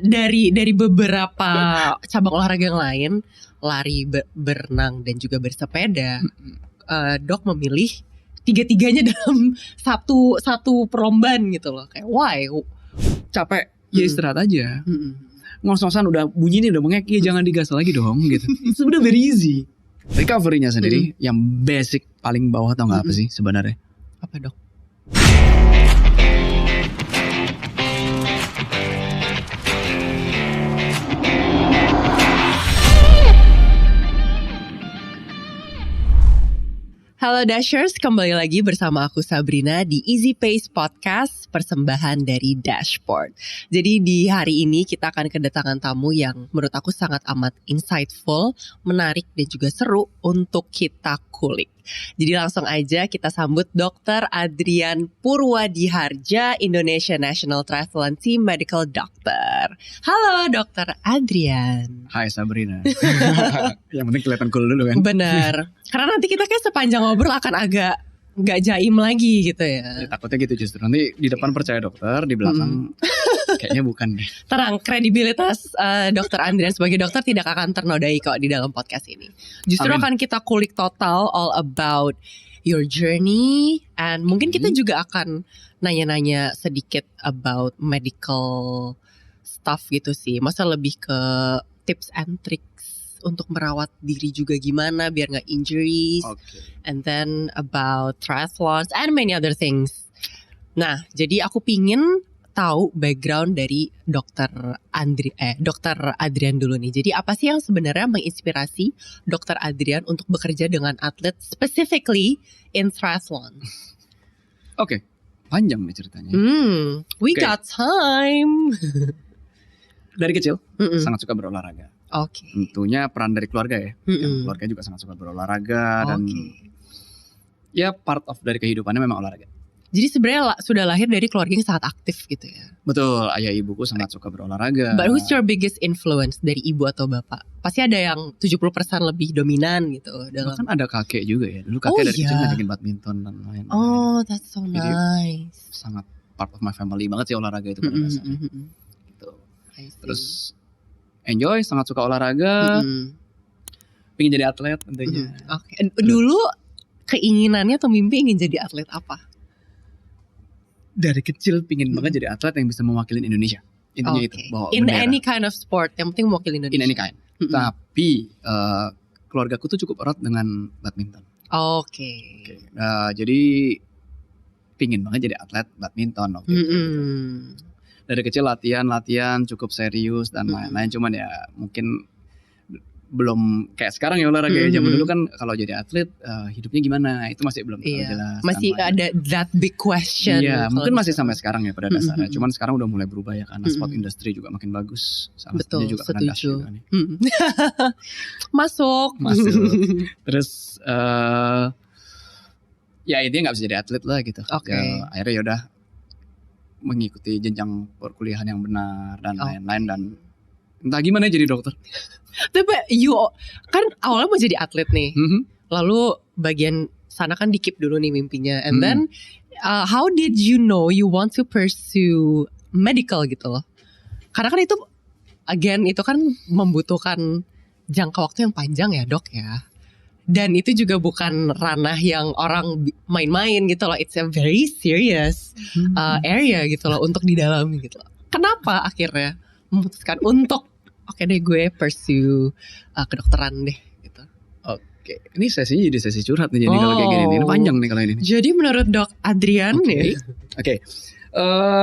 dari beberapa cabang olahraga yang lain, lari, berenang dan juga bersepeda, Dok memilih tiga-tiganya dalam satu perlombaan gitu loh. Kayak why? Capek, ya istirahat aja. Ngos-ngosan udah bunyi nih udah bengek, ya jangan digas lagi dong gitu. Sebenarnya very easy. Recovery-nya sendiri yang basic paling bawah tau gak apa sih sebenarnya? Apa Dok? Halo Dashers, kembali lagi bersama aku Sabrina di Easy Pace Podcast, persembahan dari Dashboard. Jadi di hari ini kita akan kedatangan tamu yang menurut aku sangat amat insightful, menarik dan juga seru untuk kita kulik. Jadi langsung aja kita sambut Dr. Adrian Purwadiharja, Indonesia National Triathlon Team Medical Doctor. Halo Dr. Adrian. Hai Sabrina. Yang penting kelihatan cool dulu kan. Benar. Karena nanti kita kayak sepanjang ngobrol akan agak gak jaim lagi gitu ya. Takutnya gitu justru. Nanti di depan percaya dokter, di belakang kayaknya bukan deh. Tenang, kredibilitas Dr. Adrian sebagai dokter tidak akan ternodai kok di dalam podcast ini. Justru akan kita kulik total all about your journey. And mungkin kita juga akan nanya-nanya sedikit about medical stuff gitu sih. Masa lebih ke tips and tricks untuk merawat diri juga gimana biar gak injuries. And then about triathlons and many other things. Nah, jadi aku pingin tahu background dari Dr. Adrian dulu nih. Jadi apa sih yang sebenarnya menginspirasi Dr. Adrian untuk bekerja dengan atlet specifically in triathlon? Oke, panjang nih ceritanya. We got time. Dari kecil sangat suka berolahraga. Tentunya peran dari keluarga ya. Keluarga juga sangat suka berolahraga dan ya part of dari kehidupannya memang olahraga. Jadi sebenarnya sudah lahir dari keluarga yang sangat aktif gitu ya. Betul, ayah ibuku sangat suka berolahraga. But who's your biggest influence dari ibu atau bapak? Pasti ada yang 70% lebih dominan gitu dalam. Kan ada kakek juga ya. Dulu kakek dari kecil ngajakin badminton dan lain-lain. Oh, that's so Jadi, nice. sangat part of my family banget sih olahraga itu pada dasarnya. Gitu. Terus enjoy, sangat suka olahraga. Pengen jadi atlet tentunya. Dulu keinginannya atau mimpi ingin jadi atlet apa? Dari kecil pingin banget jadi atlet yang bisa mewakili Indonesia. Intinya itu. Bawa in bendera. any kind of sport, yang penting mewakili Indonesia. In any kind. Tapi keluargaku tuh cukup erat dengan badminton. Jadi pingin banget jadi atlet badminton waktu itu. Dari kecil latihan cukup serius dan lain-lain. Cuman ya mungkin belum kayak sekarang ya olahraga ya. Zaman dulu kan kalau jadi atlet hidupnya gimana itu masih belum terlalu jelas. Masih ada that big question. Iya, mungkin masih sampai sekarang ya pada dasarnya. Cuman sekarang udah mulai berubah ya karena sport industry juga makin bagus. Salah satunya juga karena Dash juga nih. Masuk. Terus ya intinya nggak bisa jadi atlet lah gitu. Ya, akhirnya yaudah mengikuti jenjang perkuliahan yang benar dan lain-lain dan entah gimana jadi dokter. Tapi kan awalnya mau jadi atlet nih. Lalu bagian sana kan di-keep dulu nih mimpinya. And then how did you know you want to pursue medical gitu loh? Karena kan itu again itu kan membutuhkan jangka waktu yang panjang ya dok ya. Dan itu juga bukan ranah yang orang main-main gitu loh. It's a very serious area gitu loh untuk didalami gitu loh. Kenapa akhirnya memutuskan untuk oke deh gue pursue kedokteran deh gitu. Ini sesinya jadi sesi curhat nih jadi kalau kayak gini. Ini panjang nih kalau ini. Jadi menurut Dok Adrian nih.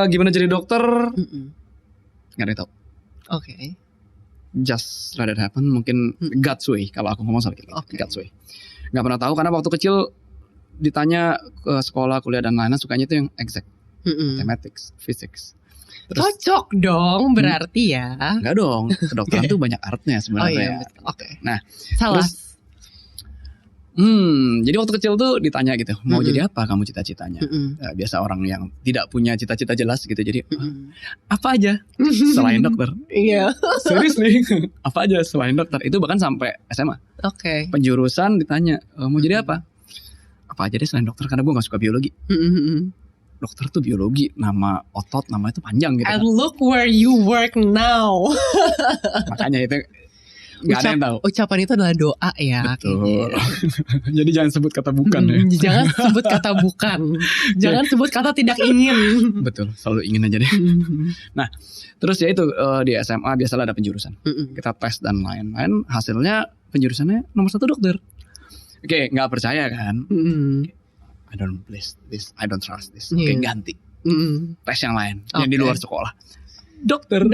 Gimana jadi dokter? Gak ada yang tahu. Just let it happen. Mungkin God's way kalau aku ngomong soal gitu. God's way. Gak pernah tahu karena waktu kecil ditanya ke sekolah, kuliah dan lain-lain sukanya itu yang exact. Mathematics, physics. Terus, cocok dong berarti ya. Enggak dong, kedokteran tuh banyak artnya sebenarnya. Nah, salah. Terus, jadi waktu kecil tuh ditanya gitu, mau jadi apa kamu cita-citanya? Biasa orang yang tidak punya cita-cita jelas gitu, jadi apa aja selain dokter? Iya. Seriously, apa aja selain dokter? Itu bahkan sampai SMA. Penjurusan ditanya, mau jadi apa? Apa aja deh selain dokter karena gue nggak suka biologi. dokter tuh biologi, nama otot, nama itu panjang gitu. And look where you work now. Makanya itu nggak ada yang tahu. Ucapan itu adalah doa ya. Betul. Jadi jangan sebut kata bukan ya. Jangan sebut kata bukan. Jangan sebut kata tidak ingin. Betul, selalu ingin aja deh. Nah, terus ya itu di SMA biasalah ada penjurusan. Kita tes dan lain-lain. Hasilnya penjurusannya nomor 1 dokter. Oke, nggak percaya kan? I don't believe this, I don't trust this. Oke, ganti. Tes yang lain, yang di luar sekolah. Dokter.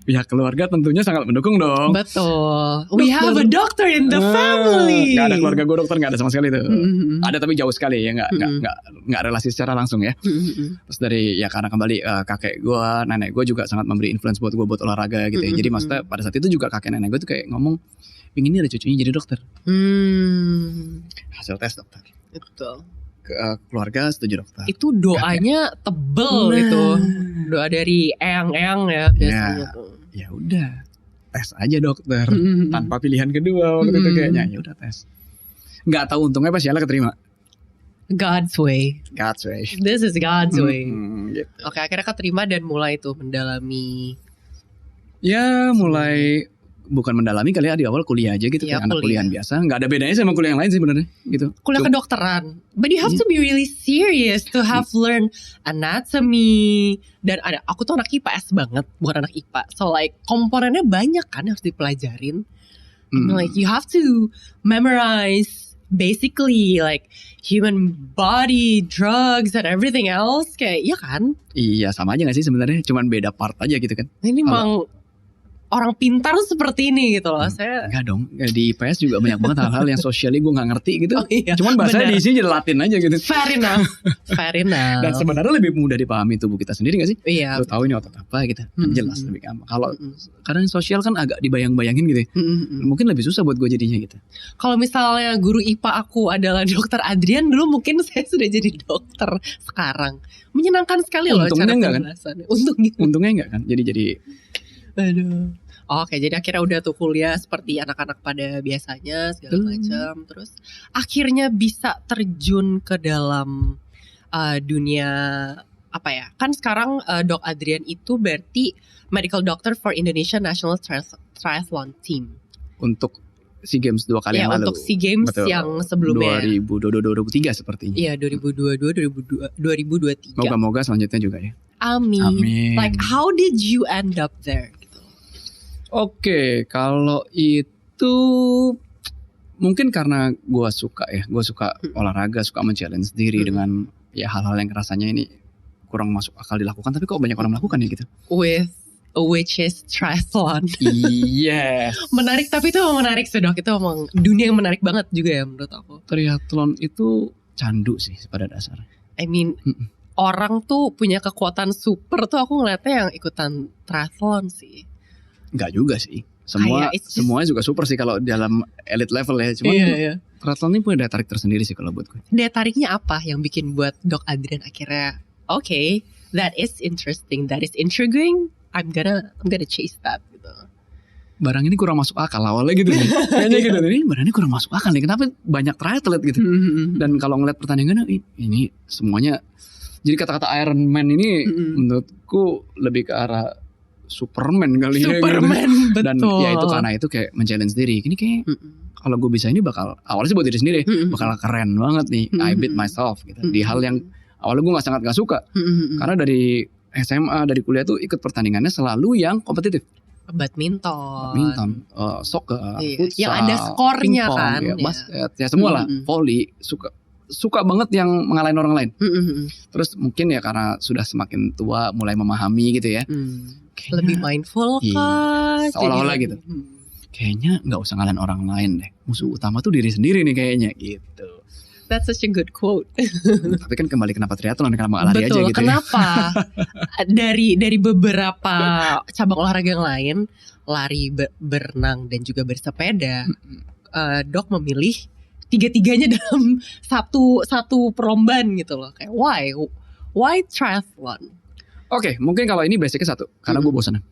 Pihak keluarga tentunya sangat mendukung dong. Betul. We have a doctor in the family. Gak ada keluarga gue dokter, gak ada sama sekali itu. Ada tapi jauh sekali ya, nggak relasi secara langsung ya. Terus dari ya karena kembali kakek gue, nenek gue juga sangat memberi influence buat gue buat olahraga gitu ya. Jadi maksudnya pada saat itu juga kakek nenek gue tuh kayak ngomong, pengen ada cucunya jadi dokter. Hasil tes dokter. Betul. Keluarga setuju dokter. Itu doanya tebel gitu. Doa dari eyang-eyang ya biasanya tuh. Ya udah, tes aja dokter tanpa pilihan kedua waktu itu kayaknya. Ya udah tes. Nggak tahu untungnya pas Yala keterima. God's way. God's way. This is God's way. Gitu. Oke, akhirnya keterima dan mulai tuh mendalami. Ya mulai bukan mendalami kali ya, di awal kuliah aja gitu ya, kayak anak kuliah biasa, nggak ada bedanya sama kuliah yang lain sih sebenarnya gitu. Kuliah kedokteran, but you have to be really serious to have learn anatomy. Dan aku tuh anak IPS banget, bukan anak IPA, so like komponennya banyak kan harus dipelajarin. Like you have to memorize basically like human body, drugs and everything else, kayak iya kan? Iya sama aja nggak sih sebenarnya, cuman beda part aja gitu kan. Ini memang orang pintar seperti ini gitu loh. Saya enggak dong, di IPS juga banyak banget hal-hal yang socially gue gak ngerti gitu. Cuman bahasanya diisi jadi Latin aja gitu. Fair enough. Dan sebenarnya lebih mudah dipahami tubuh kita sendiri gak sih? Iya. Lo tahu ini otot apa gitu, jelas lebih gampang. Kalau kadang sosial kan agak dibayang-bayangin gitu. Mungkin lebih susah buat gue jadinya gitu. Kalau misalnya guru IPA aku adalah dokter Adrian, dulu mungkin saya sudah jadi dokter sekarang. Menyenangkan sekali loh cara penjelasannya. Untungnya enggak kan? Jadi aduh. Oke, jadi akhirnya udah tuh kuliah seperti anak-anak pada biasanya segala macam. Terus akhirnya bisa terjun ke dalam dunia apa ya? Kan sekarang Dok Adrian itu berarti medical doctor for Indonesia National Triathlon Team. Untuk SEA Games 2 kali yang lalu. Untuk SEA Games yang sebelumnya. 2022-2023 sepertinya. Iya, 2022-2023. Moga-moga selanjutnya juga ya. Amin. Like how did you end up there? Oke, kalau itu mungkin karena gue suka olahraga, suka men-challenge diri dengan ya hal-hal yang rasanya ini kurang masuk akal dilakukan, tapi kok banyak orang melakukan ya gitu. Which is triathlon. Yes. Menarik, tapi itu memang menarik sih dok. Itu memang dunia yang menarik banget juga ya menurut aku. Triathlon itu candu sih pada dasarnya. I mean, orang tuh punya kekuatan super tuh aku ngeliatnya yang ikutan triathlon sih. Enggak juga sih. Semuanya juga super sih kalau dalam elite level ya. Cuman triathlon ini punya daya tarik tersendiri sih kalau buat gue. Daya tariknya apa yang bikin buat Dok Adrian akhirnya okay, that is interesting, that is intriguing. I'm gonna chase that gitu. Barang ini kurang masuk akal awalnya gitu nih. Kayaknya gitu nih, barang ini kurang masuk akal nih. Kenapa banyak triathlete gitu. Dan kalau ngeliat pertandingan ini semuanya. Jadi kata-kata Iron Man ini menurutku lebih ke arah Superman kali ya. Superman, gitu. Dan betul. ya itu karena itu kayak men-challenge diri. Ini kayak kalau gue bisa ini bakal awalnya sih buat diri sendiri bakal keren banget nih. I beat myself gitu. Di hal yang awalnya gue sangat gak suka. Karena dari SMA, dari kuliah tuh ikut pertandingannya selalu yang kompetitif. Badminton, soccer, futsal, yang ada skornya pingpong, kan, ya, basket, ya semua lah, volley, suka banget yang mengalahin orang lain. Terus mungkin ya karena sudah semakin tua mulai memahami gitu ya. Kayaknya, lebih mindful kan. Seolah-olah gitu. Kayaknya nggak usah ngalahin orang lain deh. Musuh utama tuh diri sendiri nih kayaknya gitu. That's such a good quote. Tapi kan kembali kenapa triathlon, kenapa lari aja gitu. Kenapa? Dari beberapa cabang olahraga yang lain, lari, berenang dan juga bersepeda, Dok memilih tiga-tiganya dalam satu perlombaan gitu loh. Kayak why triathlon? Oke, mungkin kalau ini basicnya satu, karena gue bosan.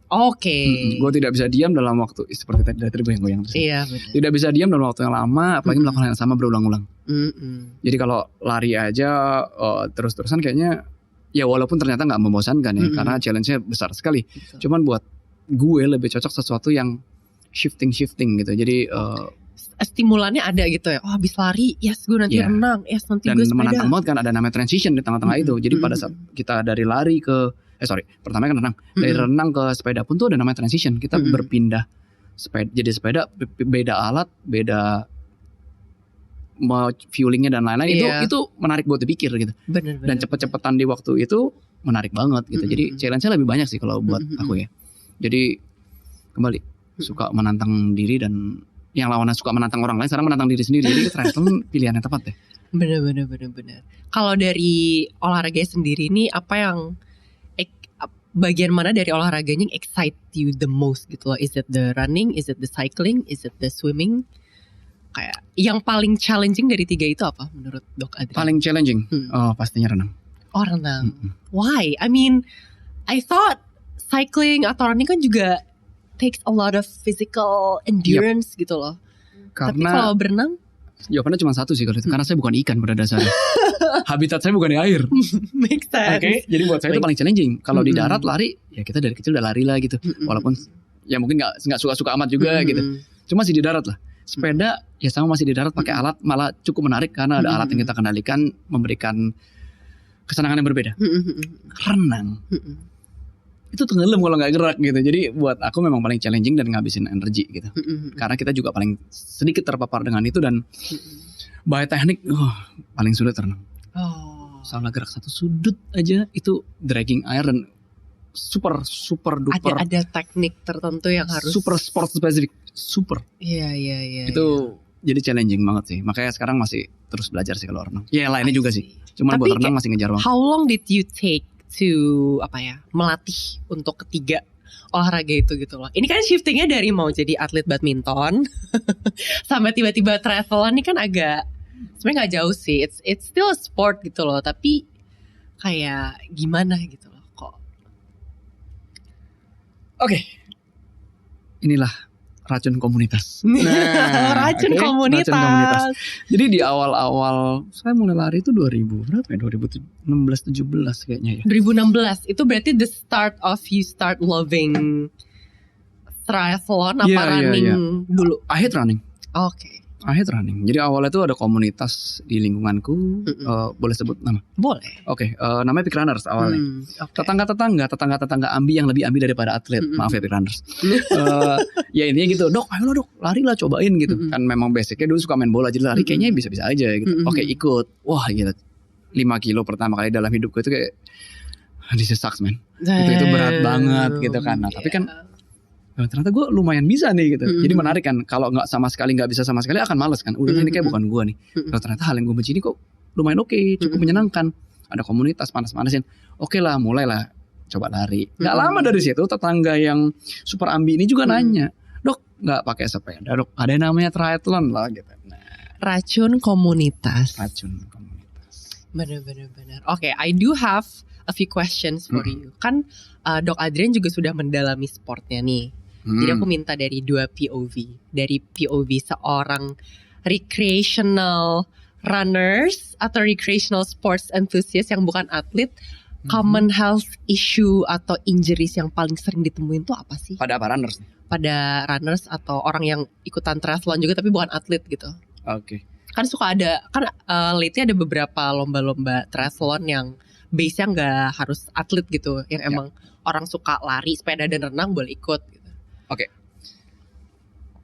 Oke. Gue tidak bisa diam dalam waktu seperti tadi goyang-goyang terus. Iya benar. Tidak bisa diam dalam waktu yang lama, apalagi melakukan hal yang sama berulang-ulang. Jadi kalau lari aja terus-terusan kayaknya ya walaupun ternyata nggak membosankan ya, karena challenge-nya besar sekali. Betul. Cuman buat gue lebih cocok sesuatu yang shifting gitu. Jadi stimulannya ada gitu ya. Oh habis lari, yes gue nanti renang, yes nanti dan gue sepeda. menantang banget kan, ada namanya transition di tengah-tengah itu. Jadi pada saat kita dari lari ke pertama kan renang. Dari renang ke sepeda pun tuh ada namanya transition. Kita berpindah jadi sepeda, beda alat, beda fuelingnya dan lain-lain. Itu menarik buat dipikir gitu. Bener. Dan cepet-cepetan di waktu itu menarik banget gitu. Jadi challenge-nya lebih banyak sih kalau buat aku ya. Jadi kembali suka menantang diri, dan yang lawannya suka menantang orang lain, sekarang menantang diri sendiri. Jadi triathlon pilihan yang tepat deh. Bener. Kalau dari olahraga sendiri nih, apa yang bagian mana dari olahraganya yang excite you the most gitu loh? Is it the running? Is it the cycling? Is it the swimming? Kayak yang paling challenging dari 3 itu apa menurut Dok Adrian? Paling challenging? Pastinya renang. Oh renang. Why? I mean, I thought cycling atau running kan juga takes a lot of physical endurance gitu loh. Tapi kalau berenang? Jawabannya cuma satu sih kalau itu, karena saya bukan ikan pada dasarnya. Habitat saya bukan di air. Make sense. Oke, jadi buat saya itu paling challenging. Kalau di darat lari, ya kita dari kecil udah lari lah gitu. Walaupun ya mungkin nggak suka-suka amat juga gitu. Cuma masih di darat lah. Sepeda ya sama, masih di darat pakai alat, malah cukup menarik karena ada alat yang kita kendalikan, memberikan kesenangan yang berbeda. Renang itu tenggelam kalau nggak gerak gitu. Jadi buat aku memang paling challenging dan ngabisin energi gitu. Karena kita juga paling sedikit terpapar dengan itu, dan bahaya teknik paling sulit renang. Salah gerak satu sudut aja itu dragging air, dan super duper. Ada teknik tertentu yang harus super sport spesifik. Super. Iya. Itu jadi challenging banget sih. Makanya sekarang masih terus belajar sih kalau renang. Ya lainnya juga sih. Cuman buat renang masih ngejar banget. How long did you take to melatih untuk ketiga olahraga itu gitu loh? Ini kan shiftingnya dari mau jadi atlet badminton sampai tiba-tiba triathlon. Ini kan agak sebenarnya nggak jauh sih. It's still a sport gitu loh. Tapi kayak gimana gitu loh kok? Oke. Inilah racun komunitas. Racun komunitas. Jadi di awal-awal saya mulai lari itu 2016-17 kayaknya ya. 2016 itu berarti the start of you start loving triathlon apa running dulu? I hate running. Oke. I hate running. Jadi awalnya tuh ada komunitas di lingkunganku, boleh sebut nama? Boleh. Oke, namanya Peak Runners awalnya. Tetangga ambi yang lebih ambi daripada atlet. Maaf ya Peak Runners. Ya intinya gitu, Dok, ayo Dok, lari lah, cobain gitu. Kan memang basicnya dulu suka main bola, jadi lari kayaknya bisa-bisa aja gitu. Oke, ikut. Wah gila, 5 kilo pertama kali dalam hidupku itu kayak this sucks man. Itu berat banget gitu kan. Nah, tapi kan ternyata gue lumayan bisa nih gitu. Jadi menarik kan. Kalau nggak bisa sama sekali akan males kan. Udah ini kayak bukan gue nih. Kalau ternyata hal yang gue benci ini kok lumayan oke, cukup menyenangkan. Ada komunitas panas-panasin. Oke lah, mulailah coba lari. Nggak lama dari situ tetangga yang super ambi ini juga nanya, Dok nggak pakai sepeda Dok? Ada yang namanya triathlon lah gitu. Nah, racun komunitas. Benar. Oke, I do have a few questions for you. Kan Dok Adrian juga sudah mendalami sportnya nih. Jadi aku minta dari 2 POV. Dari POV seorang recreational runners atau recreational sports enthusiast yang bukan atlet, common health issue atau injuries yang paling sering ditemuin tuh apa sih? Pada apa runners? Pada runners atau orang yang ikutan triathlon juga tapi bukan atlet gitu. Oke. Kan suka ada, kan lately ada beberapa lomba-lomba triathlon yang base-nya nggak harus atlet gitu, yang emang orang suka lari, sepeda dan renang boleh ikut gitu. Oke.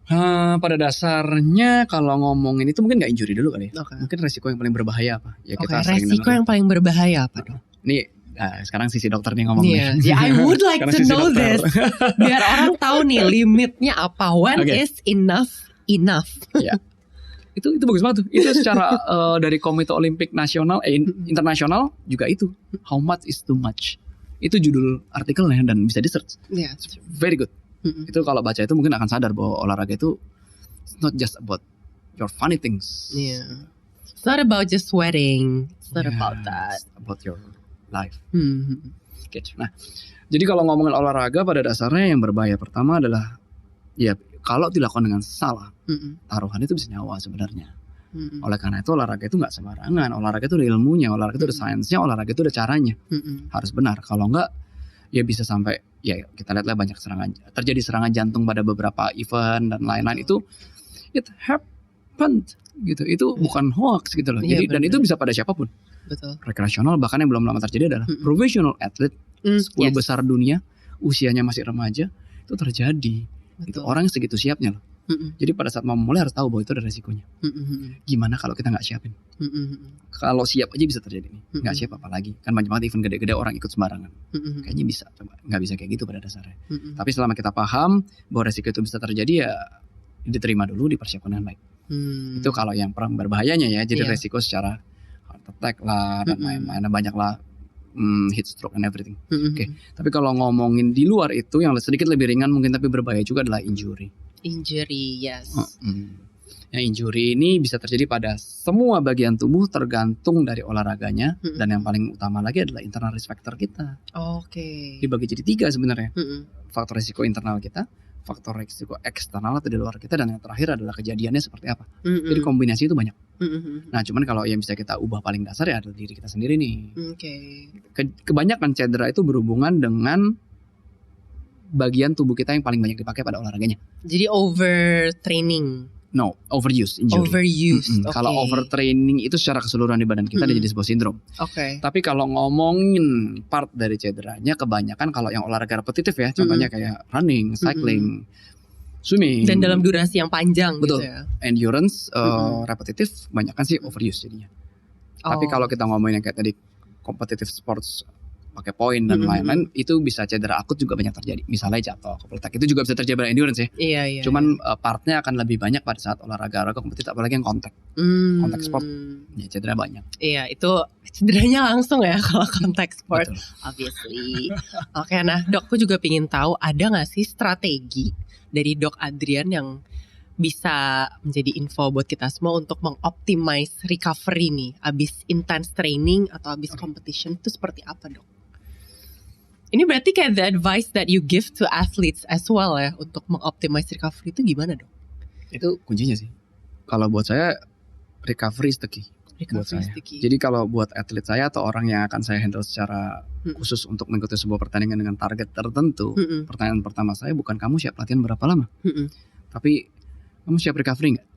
Pada dasarnya kalau ngomongin itu mungkin nggak injury dulu kali ya. Mungkin resiko yang paling berbahaya apa? Ya kita resiko yang paling berbahaya apa dong? Nih sekarang sisi dokter nih ngomongnya. I would like to know this. Biar orang tahu nih limitnya apa. When is enough? Ya. Itu bagus banget tuh. Itu secara dari Komite Olimpik Nasional internasional juga itu. How much is too much? Itu judul artikelnya dan bisa di search. Very good. Itu kalau baca itu mungkin akan sadar bahwa olahraga itu it's not just about your funny things. It's not about just sweating. It's not about that. It's about your life. Catch. Nah, jadi kalau ngomongin olahraga pada dasarnya yang berbahaya pertama adalah ya kalau dilakukan dengan salah, taruhan itu bisa nyawa sebenarnya. Oleh karena itu olahraga itu nggak sembarangan. Olahraga itu ada ilmunya, olahraga itu ada sainsnya, olahraga itu ada caranya. Harus benar. Kalau enggak, ya bisa sampai ya kita lihatlah banyak terjadi serangan jantung pada beberapa event dan lain-lain itu it happened gitu. Itu bukan hoax gitu loh. Jadi dan itu bisa pada siapapun. Betul. Rekreasional, bahkan yang belum lama terjadi adalah professional athlete 10 besar dunia, usianya masih remaja, itu terjadi. Itu orang segitu siapnya loh. Jadi pada saat mau mulai harus tahu bahwa itu ada resikonya. Gimana kalau kita nggak siapin? Kalau siap aja bisa terjadi nih. Nggak siap apalagi. Kan banyak banget event gede-gede orang ikut sembarangan. Kayaknya bisa, coba nggak bisa kayak gitu pada dasarnya. Tapi selama kita paham bahwa resiko itu bisa terjadi, ya diterima dulu, dipersiapkan dengan baik. Itu kalau yang perang berbahayanya ya. Jadi resiko secara heart attack lah dan lain-lain, banyak lah. Heat stroke and everything. Oke. Tapi kalau ngomongin di luar itu yang sedikit lebih ringan mungkin tapi berbahaya juga adalah injury. Injury, yes. Yang injury ini bisa terjadi pada semua bagian tubuh tergantung dari olahraganya. Dan yang paling utama lagi adalah internal risk factor kita. Oke. Dibagi jadi 3 sebenarnya. Faktor risiko internal kita, faktor risiko eksternal atau di luar kita, dan yang terakhir adalah kejadiannya seperti apa. Jadi kombinasi itu banyak. Nah cuman kalau yang bisa kita ubah paling dasar ya adalah diri kita sendiri nih. Kebanyakan cedera itu berhubungan dengan bagian tubuh kita yang paling banyak dipakai pada olahraganya. Jadi overtraining. No, overuse injury. Overuse. Kalau overtraining itu secara keseluruhan di badan kita jadi sebuah sindrom. Tapi kalau ngomongin part dari cederanya, kebanyakan kalau yang olahraga repetitif ya, contohnya kayak running, cycling, swimming. Dan dalam durasi yang panjang. Betul. Gitu ya. Endurance, repetitif, kebanyakan sih overuse jadinya. Tapi kalau kita ngomongin yang kayak tadi competitive sports, pakai poin dan lain-lain, itu bisa cedera akut juga banyak terjadi. Misalnya jatuh, kepletak, itu juga bisa terjadi pada endurance ya. Iya. Cuman partnya akan lebih banyak pada saat olahraga kompetitif, apalagi yang kontak sport, ya cedera banyak. Iya, itu cederanya langsung ya kalau kontak sport. Betul. Obviously. Oke, nah dok, aku juga pengen tahu ada nggak sih strategi dari Dok Adrian yang bisa menjadi info buat kita semua untuk mengoptimize recovery nih abis intense training atau abis competition itu seperti apa dok? Ini berarti kayak the advice that you give to athletes as well ya untuk mengoptimize recovery itu gimana dok? Itu kuncinya sih. Kalau buat saya recovery is the key. Jadi kalau buat atlet saya atau orang yang akan saya handle secara khusus untuk mengikuti sebuah pertandingan dengan target tertentu, pertanyaan pertama saya bukan kamu siap latihan berapa lama, tapi kamu siap recovery nggak?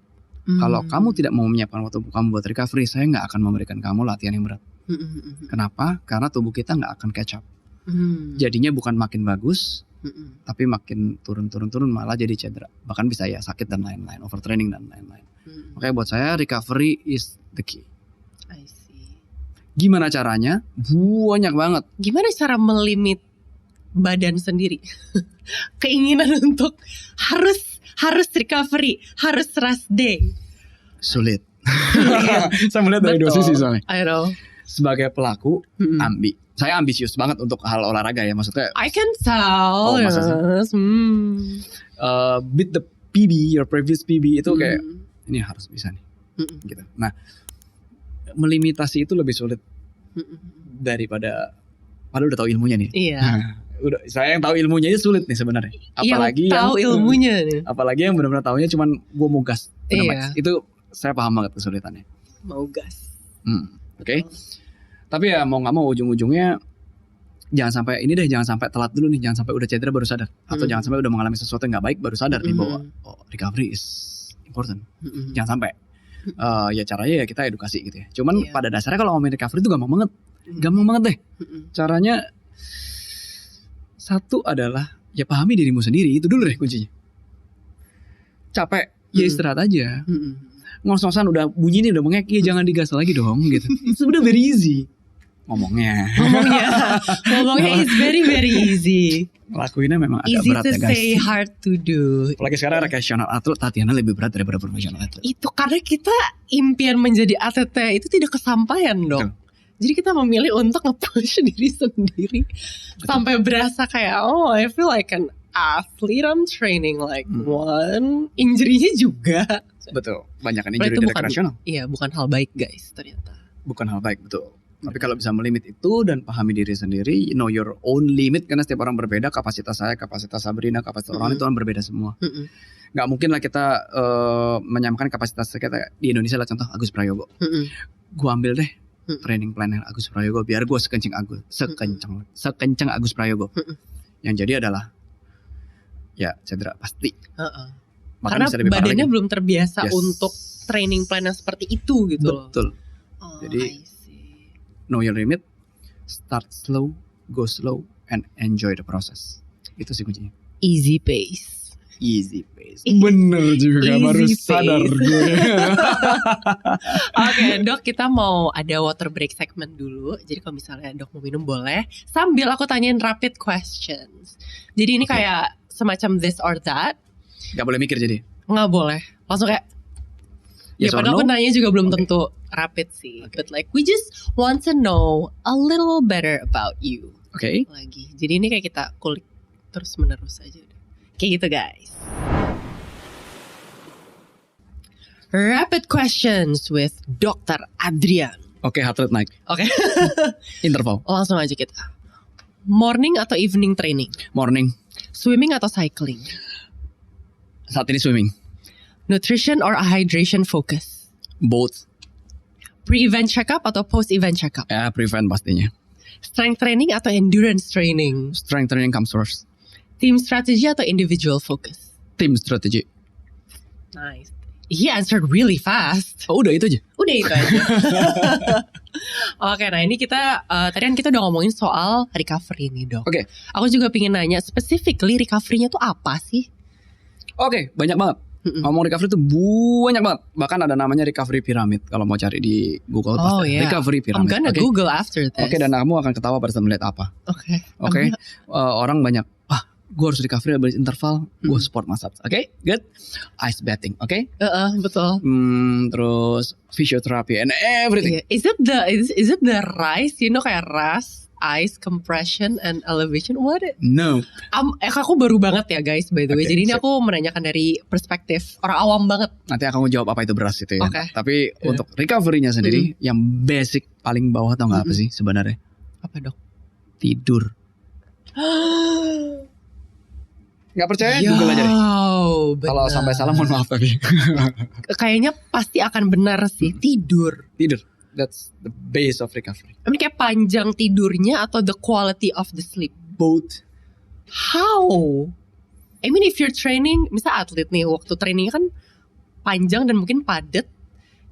Kalau kamu tidak mau menyiapkan waktu kamu buat recovery, saya nggak akan memberikan kamu latihan yang berat. Kenapa? Karena tubuh kita nggak akan catch up. Jadinya bukan makin bagus, tapi makin turun malah jadi cedera. Bahkan bisa ya sakit dan lain-lain, overtraining dan lain-lain. Makanya buat saya recovery is the key. I see. Gimana caranya? Banyak banget. Gimana cara melimit badan sendiri? Keinginan untuk harus recovery, harus rest day. Sulit. Saya melihat dari dua sisi soalnya. I know. Sebagai pelaku, saya ambisius banget untuk hal olahraga ya, maksudnya. I can tell. Yes. Beat the PB, your previous PB itu kayak ini harus bisa nih. Gitu. Nah, melimitasi itu lebih sulit daripada padahal udah tahu ilmunya nih. Iya. Udah, saya yang tahu ilmunya itu sulit nih sebenarnya. Apalagi yang tahu ilmunya nih. Apalagi yang benar-benar tahunya cuman gue mau gas. Iya. Itu saya paham banget kesulitannya. Mau gas. Oke. Tapi ya mau nggak mau ujung-ujungnya jangan sampai telat dulu nih, jangan sampai udah cedera baru sadar, atau jangan sampai udah mengalami sesuatu yang nggak baik baru sadar nih bahwa recovery is important. Jangan sampai. Ya caranya ya kita edukasi gitu ya. Cuman pada dasarnya kalau ngomongin recovery itu gampang banget deh. Caranya satu adalah ya pahami dirimu sendiri, itu dulu deh kuncinya. Capek, ya istirahat aja. Ngos-ngosan udah bunyi nih udah mengek, ya jangan digas lagi dong gitu. Itu udah very easy. Ngomongnya is very very easy. Lakuinnya memang agak easy berat ya guys. Easy to say, hard to do. Apalagi sekarang rekreasional atlet latihannya lebih berat daripada profesional atlet. Itu karena kita impian menjadi atletnya itu tidak kesampaian dong. Jadi kita memilih untuk nge-push diri sendiri. Sampai berasa kayak I feel like an athlete, I'm training like one. Injury-nya juga. Betul, banyak injury di rekreasional. Iya, bukan hal baik guys ternyata. Bukan hal baik, betul. Tapi kalau bisa melimit itu dan pahami diri sendiri, know your own limit, karena setiap orang berbeda, kapasitas saya, kapasitas Sabrina, kapasitas orang itu kan berbeda semua. Nggak mungkin lah kita menyamakan kapasitas kita di Indonesia lah, contoh Agus Prayogo. Gue ambil deh training plan Agus Prayogo biar gue sekencang Agus Prayogo. Yang jadi adalah ya cedera pasti. Karena badannya belum terbiasa untuk training plan yang seperti itu gitu. Betul. Jadi know your limit, start slow, go slow, and enjoy the process. Itu sih kuncinya. Easy pace. Bener juga, baru sadar gue. Oke, Dok, kita mau ada water break segment dulu. Jadi kalau misalnya Dok mau minum boleh, sambil aku tanyain rapid questions. Jadi ini kayak semacam this or that. Gak boleh mikir jadi? Nggak boleh, langsung kayak yes, padahal aku nanya juga belum tentu rapid sih. But like we just want to know a little better about you. Lagi. Jadi ini kayak kita kulik terus menerus aja. Kayak gitu guys. Rapid questions with Dr. Adrian. Oke, heart rate naik. Oke. Interval. Langsung aja kita. Morning atau evening training? Morning. Swimming atau cycling? Saat ini swimming. Nutrition or hydration focus? Both. Pre-event check-up atau post-event check-up? Ya, prevent pastinya. Strength training atau endurance training? Strength training comes first. Team strategy atau individual focus? Team strategy. Nice. He answered really fast. Oh, udah itu aja? Udah itu aja. Oke, nah ini kita tadi kan kita udah ngomongin soal recovery nih, Dok. Oke. Aku juga pengen nanya specifically recovery-nya tuh apa sih? Oke, banyak banget. Ngomong recovery itu banyak banget. Bahkan ada namanya recovery pyramid. Kalau mau cari di Google pasti recovery pyramid. I'm gonna Google after this. Oke, dan kamu akan ketawa pada saat melihat apa. Oke. Orang banyak, gue harus recovery habis interval, gue sport massage. Oke, good. Ice bathing, oke? Betul. Terus physiotherapy and everything. Is it the rise? You know, kayak RAS, ice compression and elevation. What? No. Aku baru banget ya guys, by the way. Jadi ini aku menanyakan dari perspektif orang awam banget. Nanti aku jawab apa itu beras itu ya. Tapi untuk recovery-nya sendiri, yang basic paling bawah tau nggak apa sih sebenarnya? Apa, Dok? Tidur. Gak percaya? Google aja deh. Kalau sampai salah mohon maaf tapi. Kayaknya pasti akan benar sih. Tidur. That's the base of recovery. Ini kayak panjang tidurnya atau the quality of the sleep? Both. How? I mean if you're training, misal atlet nih, waktu training kan panjang dan mungkin padat.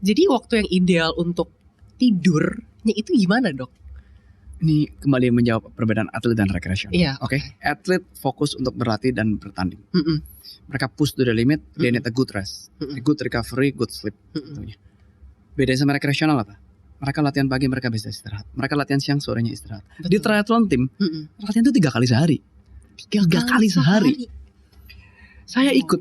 Jadi waktu yang ideal untuk tidurnya itu gimana, Dok? Ini kembali menjawab perbedaan atlet dan rekreasional. Iya. Oke. Atlet fokus untuk berlatih dan bertanding. Mereka push to the limit, they need a good rest, a good recovery, good sleep. Bedanya sama rekreasional apa? Mereka latihan pagi, mereka bisa istirahat. Mereka latihan siang, sorenya istirahat. Betul. Di triathlon tim, latihan itu 3 kali sehari. 3 kali sehari. Saya ikut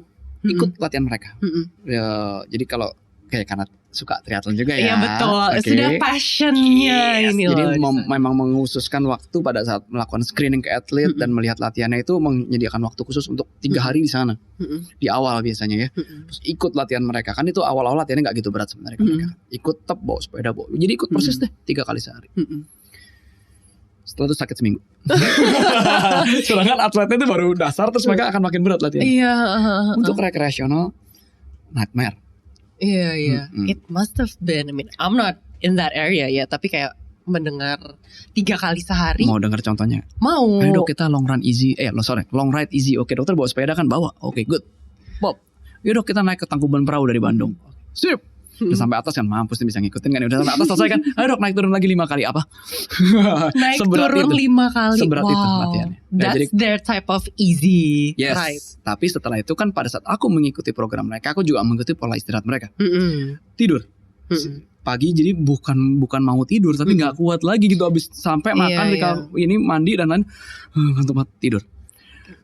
latihan mereka. Ya, jadi kalau kayak karena suka triathlon juga ya. Iya betul, sudah passionnya ini loh. Jadi memang menghususkan waktu pada saat melakukan screening ke atlet dan melihat latihannya itu menyediakan waktu khusus untuk 3 hari di sana. Di awal biasanya ya. Terus ikut latihan mereka, kan itu awal-awal latihannya gak gitu berat sebenarnya mereka. Ikut bawa sepeda, jadi ikut proses deh 3 kali sehari. Setelah itu sakit seminggu. Sedangkan atletnya itu baru dasar, terus mereka akan makin berat latihan. Iya. Untuk rekreasional, nightmare. Iya. It must have been. I mean, I'm not in that area ya, tapi kayak mendengar 3 kali sehari. Mau dengar contohnya? Mau. Ayo dok, kita long ride easy. Long ride easy. Oke, dokter bawa sepeda kan bawa. Oke, good. Bob. Yuk dok, kita naik ke Tangkuban Perahu dari Bandung. Sip. Udah sampai atas kan, mampus nih bisa ngikutin kan. Udah sampai atas selesai kan. Ayo dok, naik turun lagi 5 kali apa? Naik turun 5 kali. Seberat itu latihannya. That's their type of easy. Yes. Right. Tapi setelah itu kan pada saat aku mengikuti program mereka, aku juga mengikuti pola istirahat mereka. Tidur. Pagi jadi bukan mau tidur tapi nggak kuat lagi gitu, abis sampai makan ini mandi dan lain ngantuk banget tidur.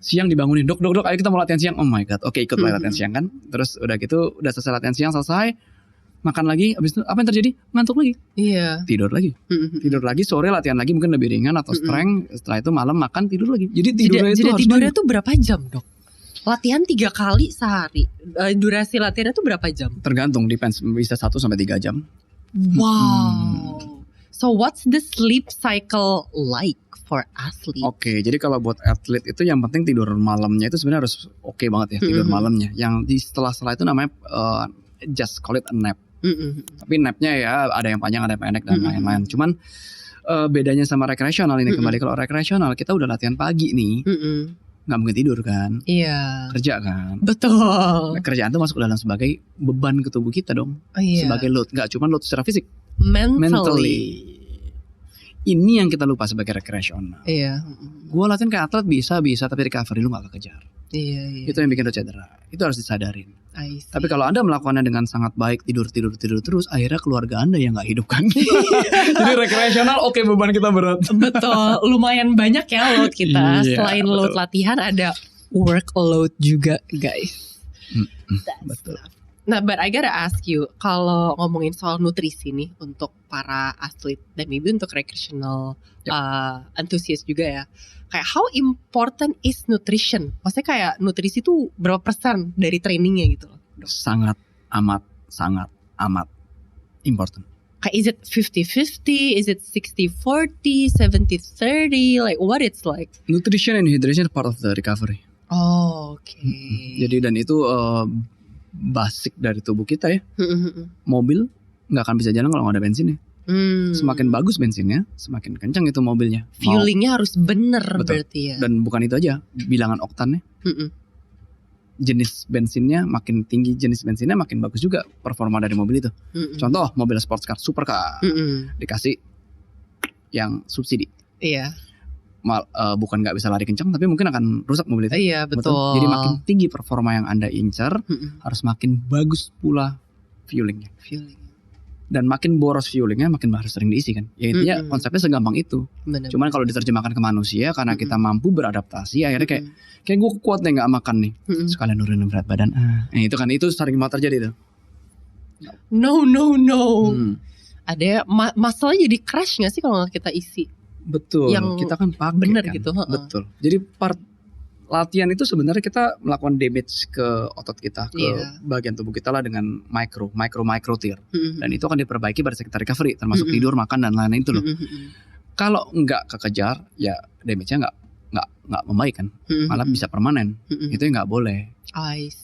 Siang dibangunin, dok ayo kita mau latihan siang. Oh my god, oke ikut latihan siang kan. Terus udah gitu udah selesai latihan siang, selesai makan lagi, abis itu apa yang terjadi? Ngantuk lagi. Iya. Tidur lagi. Tidur lagi, sore latihan lagi mungkin lebih ringan atau strength. Setelah itu malam makan, tidur lagi. Jadi tidurnya tuh berapa jam, Dok? Latihan 3 kali sehari. Durasi latihannya tuh berapa jam? Tergantung, depends, bisa 1 sampai 3 jam. Wow. So what's the sleep cycle like for athletes? Oke, jadi kalau buat atlet itu yang penting tidur malamnya itu sebenarnya harus oke banget ya, tidur malamnya. Yang di setelah itu namanya just call it a nap. Tapi napnya ya ada yang panjang, ada yang pendek dan lain-lain. Cuman bedanya sama rekreasional ini kembali, kalau rekreasional kita udah latihan pagi nih, nggak mungkin tidur kan? Iya. Kerja kan? Betul. Kerjaan tuh masuk dalam sebagai beban ke tubuh kita dong, Iya. sebagai load, nggak cuma load secara fisik. Mentally. Ini yang kita lupa sebagai rekreasional. Iya. Gua latihan kayak atlet bisa tapi recovery lu gak kekejar. Iya. Itu yang bikin lu cedera. Itu harus disadarin. I see. Tapi kalau Anda melakukannya dengan sangat baik, tidur terus, akhirnya keluarga Anda yang gak hidup kan. Jadi rekreasional oke, beban kita berat. Betul, lumayan banyak ya load kita. Iya, Selain betul. load latihan ada workload juga, guys. Betul. Nah, but I gotta ask you, kalau ngomongin soal nutrisi nih untuk para atlet dan maybe untuk recreational enthusiast juga ya, kayak how important is nutrition? Maksudnya kayak nutrisi tuh berapa persen dari trainingnya gitu loh? Sangat amat important. Kayak is it 50-50, is it 60-40, 70-30, like what it's like? Nutrition and hydration is part of the recovery. Oh, oke. Jadi dan itu basic dari tubuh kita ya. Mobil nggak akan bisa jalan kalau nggak ada bensinnya. Semakin bagus bensinnya, semakin kencang itu mobilnya. Fuelingnya harus bener. Betul. Berarti ya. Dan bukan itu aja, bilangan oktannya. Jenis bensinnya makin tinggi, jenis bensinnya makin bagus juga performa dari mobil itu. Contoh mobil sports car, supercar, dikasih yang subsidi. Iya. Bukan nggak bisa lari kencang, tapi mungkin akan rusak mobil itu. Iya, betul. Jadi makin tinggi performa yang Anda incar, harus makin bagus pula fuelingnya. Dan makin boros fuelingnya, makin harus sering diisi kan. Ya intinya konsepnya segampang itu. Bener. Cuman kalau diterjemahkan ke manusia, karena kita mampu beradaptasi, akhirnya kayak gue kuat nih nggak makan nih, sekalian nurunin berat badan. Itu kan itu sering banget terjadi tuh. No. Ada masalahnya jadi crash nggak sih kalau nggak kita isi? Betul. Yang kita kan pakai bener kan. gitu. Betul. Jadi part latihan itu sebenarnya kita melakukan damage ke otot kita, ke bagian tubuh kita lah dengan micro tier. Dan itu akan diperbaiki pada saat kita recovery, termasuk tidur, makan dan lain-lain itu loh. Kalau nggak kekejar, ya damage-nya nggak membaik kan, malah bisa permanen. Itu yang nggak boleh.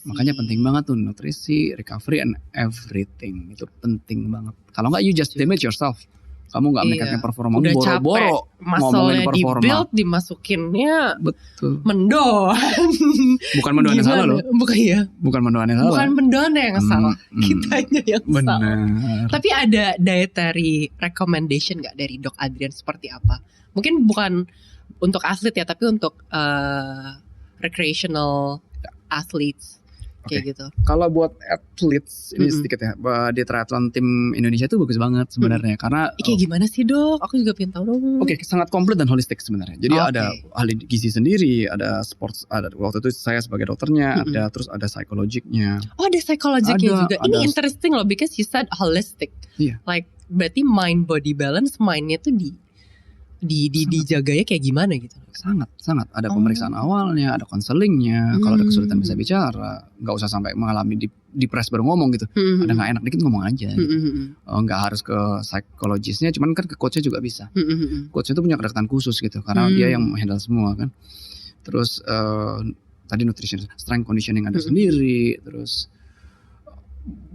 Makanya penting banget tuh nutrisi, recovery and everything. Itu penting banget. Kalau nggak you just damage yourself. Kamu nggak meningkatkan performa, udah boro-boro ngomongin masalahnya di performa. build, dimasukinnya betul. mendoan. Bukan mendoan yang salah loh. Bukan ya. Bukan mendoan yang salah. Bukan mendoan yang salah. Kitanya yang bener. salah. Tapi ada dietary recommendation nggak dari Dok Adrian seperti apa? Mungkin bukan untuk atlet ya, tapi untuk recreational athletes. Kayak gitu. Kalau buat athletes ini sedikit ya, di triathlon tim Indonesia itu bagus banget sebenarnya karena kayak gimana sih Dok? Aku juga pengen tahu dong. Oke, sangat komplit dan holistik sebenarnya. Jadi ada ahli gizi sendiri, ada sports, ada waktu itu saya sebagai dokternya, ada terus ada psikologiknya. Oh, ada psikologiknya juga. Ini interesting loh, because you said holistic. Iya. Like berarti mind body balance, mindnya tuh dijaganya kayak gimana gitu? Sangat ada pemeriksaan awalnya, ada konselingnya. Kalau ada kesulitan bisa bicara, nggak usah sampai mengalami depres baru ngomong gitu. Ada nggak enak dikit ngomong aja. Gitu. Nggak harus ke psikologisnya, cuman kan ke coachnya juga bisa. Coachnya tuh punya kedekatan khusus gitu, karena dia yang handle semua kan. Terus tadi nutrition, strength conditioning ada sendiri, terus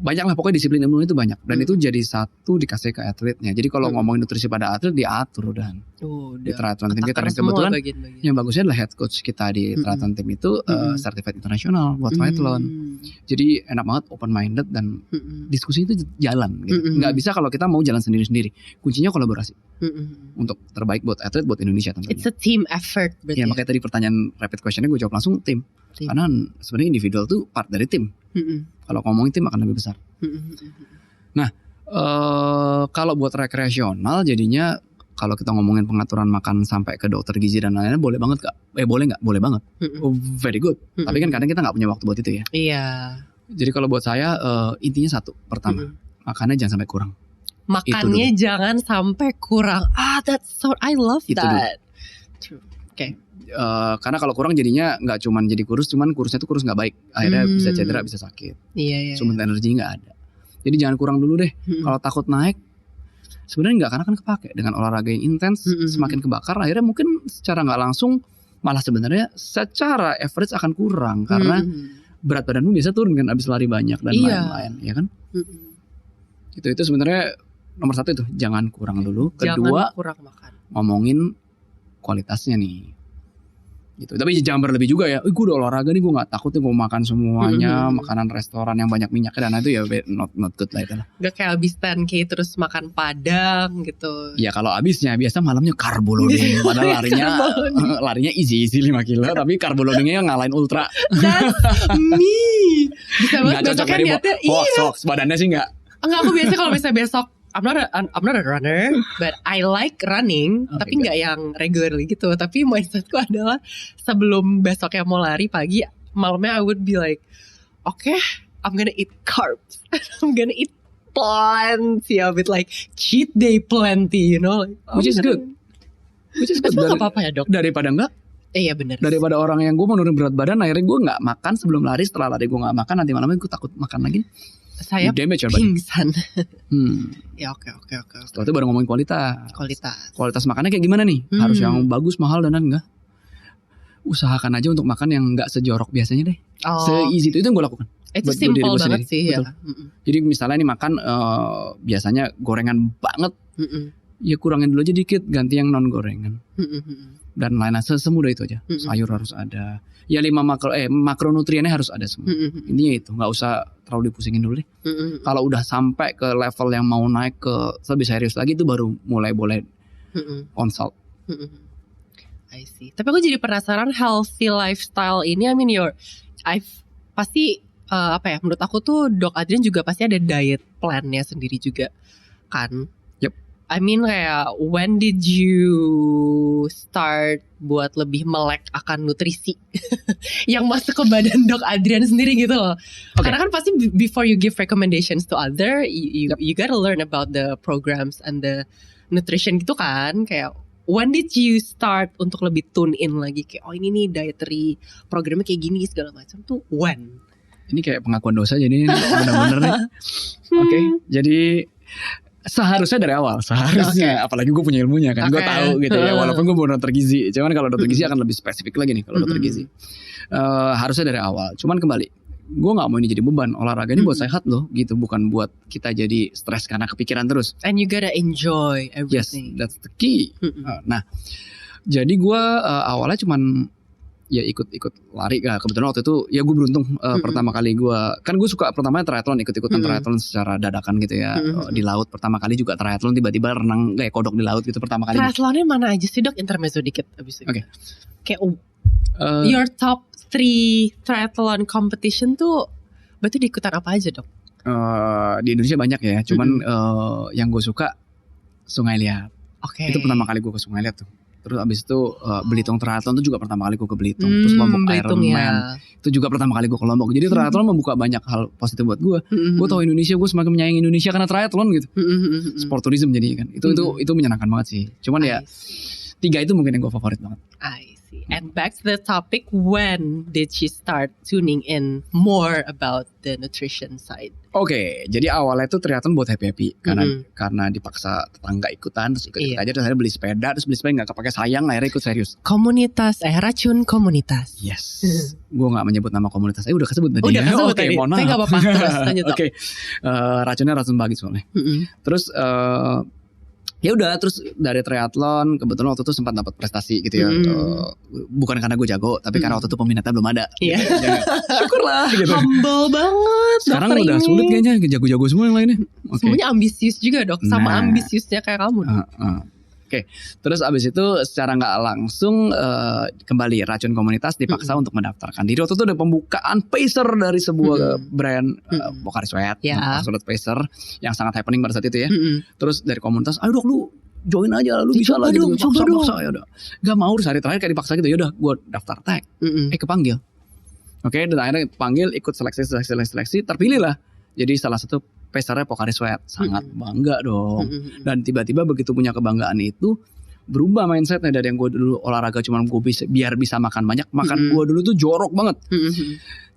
banyak lah pokoknya disiplin ilmu itu banyak dan itu jadi satu dikasih ke atletnya. Jadi kalau ngomongin nutrisi pada atlet diatur udah di triathlon tim kita. Dan kebetulan yang bagusnya adalah head coach kita di triathlon tim itu certified internasional buat triathlon. Jadi enak banget, open minded dan diskusi itu jalan gitu. Nggak bisa kalau kita mau jalan sendiri-sendiri. Kuncinya kolaborasi untuk terbaik buat atlet, buat Indonesia tentunya. It's a team effort. Ya makanya tadi pertanyaan rapid questionnya gue jawab langsung tim. Karena sebenarnya individual tuh part dari tim. Kalau ngomongin tim akan lebih besar. Nah, kalau buat rekreasional jadinya kalau kita ngomongin pengaturan makan sampai ke dokter gizi dan lain-lain boleh banget gak? Boleh nggak? Boleh banget. Very good. Tapi kan kadang kita nggak punya waktu buat itu ya. Iya. Jadi kalau buat saya intinya satu. Pertama, makannya jangan sampai kurang. Makannya jangan sampai kurang. That's so, I love that. Oke. Karena kalau kurang jadinya nggak cuman jadi kurus, cuman kurusnya tuh kurus nggak baik. Akhirnya bisa cedera, bisa sakit. Iya. Sumber energi nggak ada. Jadi jangan kurang dulu deh. Kalau takut naik, Sebenarnya enggak, karena kan kepake dengan olahraga yang intens, semakin kebakar, akhirnya mungkin secara nggak langsung malah sebenarnya secara average akan kurang karena berat badanmu biasa turun kan abis lari banyak dan lain-lain, ya kan? Itu sebenarnya nomor 1 itu, jangan kurang dulu. Kedua, jangan kurang makan. Ngomongin kualitasnya nih. Gitu. Tapi jangan berlebih juga ya. Gue udah olahraga nih, gue nggak takut nih gue makan semuanya, makanan restoran yang banyak minyaknya, dan itu ya not good lah itu lah. Gak kayak abis 10K terus makan padang gitu. Ya kalau abisnya biasa malamnya carbo loading, padahal larinya easy 5 kilo, tapi carbo loadingnya ngalahin ultra. That's me. Bisa banget besoknya niatnya. Hoax, badannya sih nggak. Enggak, aku biasa kalau misalnya besok I'm not a runner, but I like running, tapi nggak yang regularly gitu. Tapi mindsetku adalah sebelum besoknya mau lari pagi, malamnya I would be like, okay, I'm gonna eat carbs, I'm gonna eat plenty of it, like cheat day plenty, you know, like, which is good. Nggak apa-apa ya dok. Daripada enggak. Iya benar. Daripada orang yang gue mau nurunin berat badan, akhirnya gue nggak makan sebelum lari, setelah lari gue nggak makan, nanti malamnya gue takut makan lagi. Saya pingsan. Ya oke. Setelah itu baru ngomongin kualitas. Kualitas makannya kayak gimana nih? Harus yang bagus, mahal, dan enggak. Usahakan aja untuk makan yang enggak sejorok biasanya deh. Se-easy itu yang gue lakukan. Itu simple banget sih ya. Jadi misalnya nih makan biasanya gorengan banget. Ya kurangin dulu aja dikit, ganti yang non gorengan. Dan lain-lain, semudah itu aja. Sayur harus ada. Ya 5 makronutriennya harus ada semua. Intinya itu, nggak usah terlalu dipusingin dulu deh. Kalau udah sampai ke level yang mau naik ke lebih serius lagi, itu baru mulai boleh consult. I see. Tapi aku jadi penasaran healthy lifestyle ini. I mean pasti menurut aku tuh Dok Adrian juga pasti ada diet plan-nya sendiri juga kan. I mean kayak when did you start buat lebih melek akan nutrisi yang masuk ke badan Dok Adrian sendiri gitu loh. Karena kan pasti before you give recommendations to other, you gotta learn about the programs and the nutrition gitu kan. Kayak when did you start untuk lebih tune in lagi kayak ini nih dietary programnya kayak gini segala macam tuh when? Ini kayak pengakuan dosa jadi benar-benar nih. Oke, jadi seharusnya dari awal, apalagi gue punya ilmunya kan, gue tahu gitu ya, walaupun gue bukan dokter gizi, cuman kalau dokter gizi akan lebih spesifik lagi nih kalau dokter gizi. Harusnya dari awal, cuman kembali, gue nggak mau ini jadi beban, olahraga ini buat sehat loh, gitu, bukan buat kita jadi stres karena kepikiran terus. And you gotta enjoy everything. Yes, that's the key. Nah, jadi gue awalnya cuman ya ikut lari, kebetulan waktu itu ya gue beruntung pertama kali gue suka pertamanya triathlon, ikut-ikutan triathlon secara dadakan gitu ya. Di laut pertama kali juga triathlon, tiba-tiba renang kayak kodok di laut gitu pertama kali. Triathlonnya mana aja sih Dok? Intermezzo dikit abis itu. Kayak your top 3 triathlon competition tuh berarti diikutan apa aja Dok? Di Indonesia banyak ya, cuman yang gue suka Sungai Liat. Itu pertama kali gue ke Sungai Liat tuh. Terus abis itu Belitung Triathlon itu juga pertama kali gue ke Belitung. Terus Lombok Ironman itu juga pertama kali gue ke Lombok. Jadi triathlon membuka banyak hal positif buat gue. Gue tahu Indonesia, gue semakin menyayangi Indonesia karena triathlon gitu. Sport tourism jadi kan. Itu menyenangkan banget sih. Cuman ya 3 itu mungkin yang gue favorit banget. I see. And back to the topic, when did you start tuning in more about the nutrition side? Oke, jadi awalnya itu triathlon buat happy karena dipaksa tetangga ikutan, terus ikut aja, terus akhirnya beli sepeda nggak kepake sayang, akhirnya ikut serius. Komunitas, racun komunitas. Yes, gue nggak menyebut nama komunitas, udah kesebut tadi. Udah kesebut tadi. Mohon maaf. Saya nggak apa-apa. Terus lanjut. Oke, racunnya racun bagi soalnya. Terus ya udah, terus dari triathlon kebetulan waktu itu sempat dapat prestasi gitu ya. Bukan karena gue jago, tapi karena waktu itu peminatnya belum ada. Iya. Gitu. Syukurlah gitu. Humble banget. Sekarang udah sulit kayaknya, jago-jago semua yang lainnya. Semuanya ambisius juga Dok, sama ambisiusnya kayak kamu. Oke. Terus abis itu secara nggak langsung kembali racun komunitas dipaksa untuk mendaftarkan diri. Waktu itu ada pembukaan Pacer dari sebuah brand Pocari Sweat, Sweat Pacer yang sangat happening pada saat itu ya. Terus dari komunitas, ayo Dok lu join aja, lu bisa lah gitu. Paksa ya udah. Gak mau, terus hari terakhir kayak dipaksa gitu, ya udah gue daftar tag. Kepanggil. Oke, dan akhirnya panggil, ikut seleksi, terpilih lah. Jadi salah satu pesernya Pocari Sweat, sangat bangga dong. Dan tiba-tiba begitu punya kebanggaan itu, berubah mindsetnya dari yang gue dulu olahraga cuma gue biar bisa makan banyak. Makan gue dulu tuh jorok banget.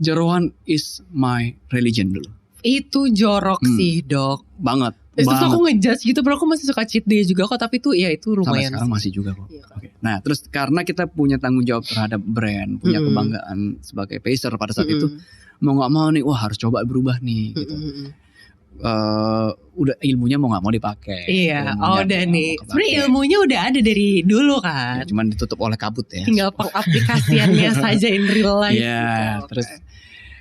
Jeroan is my religion dulu. Itu jorok sih Dok. Banget. Terus aku ngejudge gitu, bro, aku masih suka cheat day juga kok, tapi tuh ya itu lumayan. Sampai sekarang masih juga kok. Iya, Oke. Nah, terus karena kita punya tanggung jawab terhadap brand, punya kebanggaan sebagai pacer pada saat itu, mau nggak mau nih, wah harus coba berubah nih. Gitu. Udah ilmunya mau nggak mau dipakai. Iya, udah nih. Sebenarnya ilmunya udah ada dari dulu kan. Ya, cuman ditutup oleh kabut ya. Tinggal pengaplikasiannya saja in real life. Iya, gitu. Terus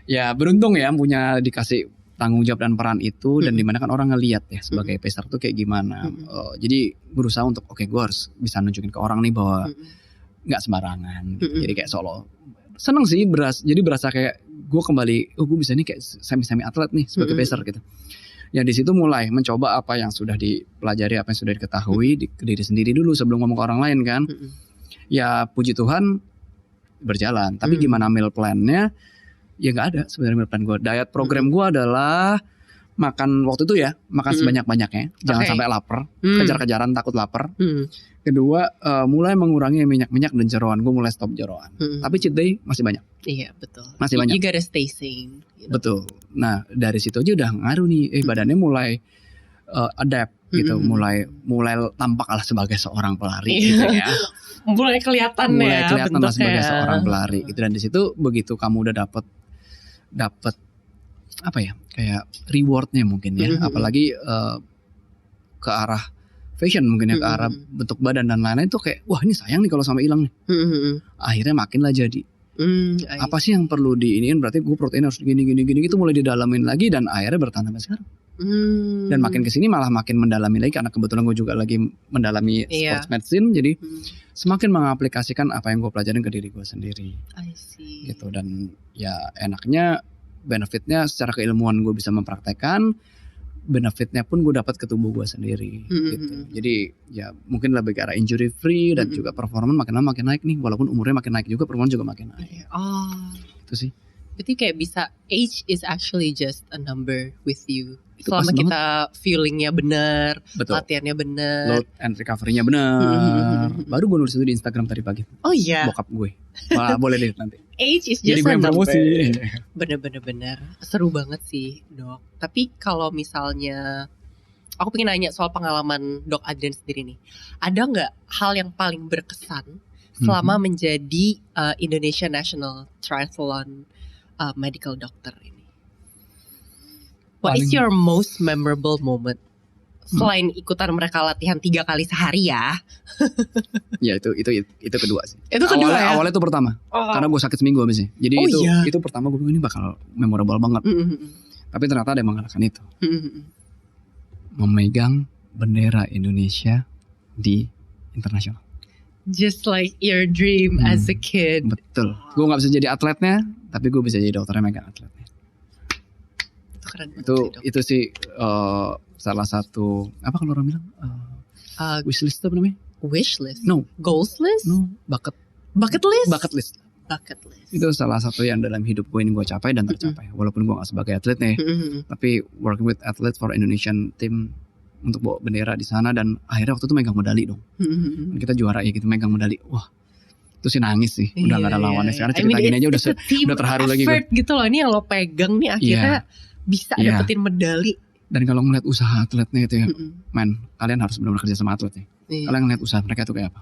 ya beruntung ya punya dikasih tanggung jawab dan peran itu, dan dimana kan orang ngelihat ya sebagai pacer tuh kayak gimana. Jadi berusaha untuk gue harus bisa nunjukin ke orang nih bahwa nggak sembarangan. Gitu. Jadi kayak solo seneng sih, jadi berasa kayak gue kembali, gue bisa nih kayak semi atlet nih sebagai pacer gitu. Ya di situ mulai mencoba apa yang sudah dipelajari, apa yang sudah diketahui di diri sendiri dulu sebelum ngomong ke orang lain kan. Ya puji Tuhan berjalan. Tapi gimana meal plan-nya? Ya nggak ada sebenarnya meal plan gue. Diet program gue adalah makan waktu itu ya, makan sebanyak-banyaknya, jangan sampai lapar, kejar-kejaran takut lapar. Kedua, mulai mengurangi minyak dan jeroan. Gue mulai stop jeroan. Tapi cheat day masih banyak. Iya betul. Masih banyak. You gotta stay sane. You know? Betul. Nah dari situ aja udah ngaruh nih. Badannya mulai adapt gitu, mulai tampak lah sebagai seorang pelari gitu ya. Mulai kelihatan lah sebagai seorang pelari gitu. Dan di situ begitu kamu udah dapet apa ya, kayak rewardnya mungkin ya, apalagi ke arah fashion mungkin ya, ke arah bentuk badan dan lain-lain tuh kayak wah ini sayang nih kalau sampai hilang nih. Akhirnya makin lah jadi apa sih yang perlu diiniin, berarti gue protein harus gini itu mulai didalamin lagi dan akhirnya bertahan sampai sekarang. Dan makin kesini malah makin mendalami lagi karena kebetulan gue juga lagi mendalami sports medicine, jadi semakin mengaplikasikan apa yang gue pelajarin ke diri gue sendiri. I see. Gitu, dan ya enaknya benefitnya secara keilmuan gue bisa mempraktekkan, benefitnya pun gue dapat ke tubuh gue sendiri gitu. Jadi ya mungkin lebih ke arah injury free dan juga performa makin lama makin naik nih, walaupun umurnya makin naik juga performa juga makin naik. Itu sih. Berarti kayak bisa, age is actually just a number with you. Selama kita feelingnya benar, latihannya benar, load and recovery-nya benar. Baru gue nulis itu di Instagram tadi pagi. Oh iya. Bokap gue. Wah boleh deh nanti. Age is just a number. Bener-bener seru banget sih dok. Tapi kalau misalnya aku pengen nanya soal pengalaman dok Adrian sendiri nih, ada nggak hal yang paling berkesan selama menjadi Indonesia National Triathlon Medical Doctor ini? What is your most memorable moment? Selain ikutan mereka latihan 3 kali sehari ya. Ya itu kedua sih. Itu kedua ya? Awalnya itu pertama. Karena gue sakit seminggu abisnya. Jadi itu pertama gue bilang ini bakal memorable banget. Tapi ternyata ada yang mengalahkan itu. Memegang bendera Indonesia di internasional. Just like your dream as a kid. Betul. Gue gak bisa jadi atletnya, tapi gue bisa jadi dokternya megang atletnya. Itu sih salah satu apa kalau orang bilang wishlist apa namanya? Wishlist? No. Goals list? No. Bucket list. Itu salah satu yang dalam hidup gue ini gue capai dan tercapai. Walaupun gue gak sebagai atlet nih, tapi working with athletes for Indonesian team untuk bawa bendera di sana, dan akhirnya waktu itu megang medali dong. Kita juara ya gitu, megang medali. Wah. Itu sih nangis sih. Udah gak ada lawannya. Sekarang cerita gini aja udah terharu lagi gue. Gitu loh, ini yang lo pegang nih akhirnya bisa dapetin medali. Dan kalau ngeliat usaha atletnya itu ya, man, kalian harus benar-benar kerja sama atletnya. Kalian ngeliat usaha mereka tuh kayak apa?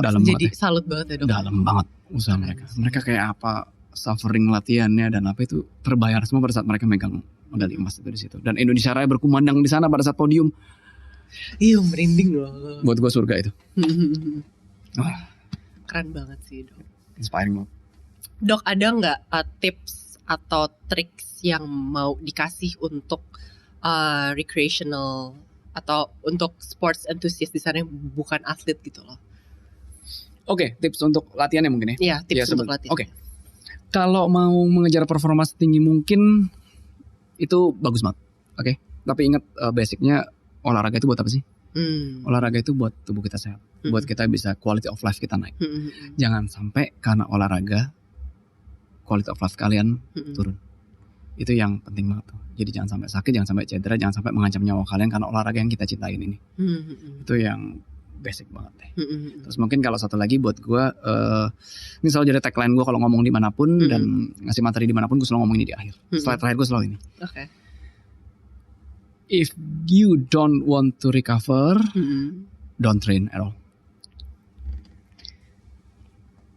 Dalam jadi banget, salut banget ya dok. Dalam banget usaha mereka. Mereka kayak apa, suffering latihannya dan apa itu terbayar semua pada saat mereka megang medali emas itu di situ. Dan Indonesia Raya berkumandang di sana pada saat podium. Iya, merinding loh. Buat gue surga itu. Keren banget sih dok. Inspiring banget. Dok, ada nggak tips atau tricks yang mau dikasih untuk recreational atau untuk sports enthusiast di sana yang bukan atlet gitu loh? Oke, tips untuk latihannya mungkin ya? Iya, tips untuk latihan. Oke. Kalau mau mengejar performa setinggi mungkin itu bagus banget. Oke. Tapi ingat basicnya olahraga itu buat apa sih? Olahraga itu buat tubuh kita sehat, buat kita bisa quality of life kita naik. Jangan sampai karena olahraga quality of life kalian turun. Itu yang penting banget tuh. Jadi jangan sampai sakit, jangan sampai cedera, jangan sampai mengancam nyawa kalian karena olahraga yang kita cintain ini. Itu yang basic banget deh. Terus mungkin kalau satu lagi buat gue, ini selalu jadi tagline gue kalau ngomong dimanapun dan ngasih materi dimanapun, gue selalu ngomong ini di akhir. Slide terakhir gue selalu ini. if you don't want to recover, don't train at all.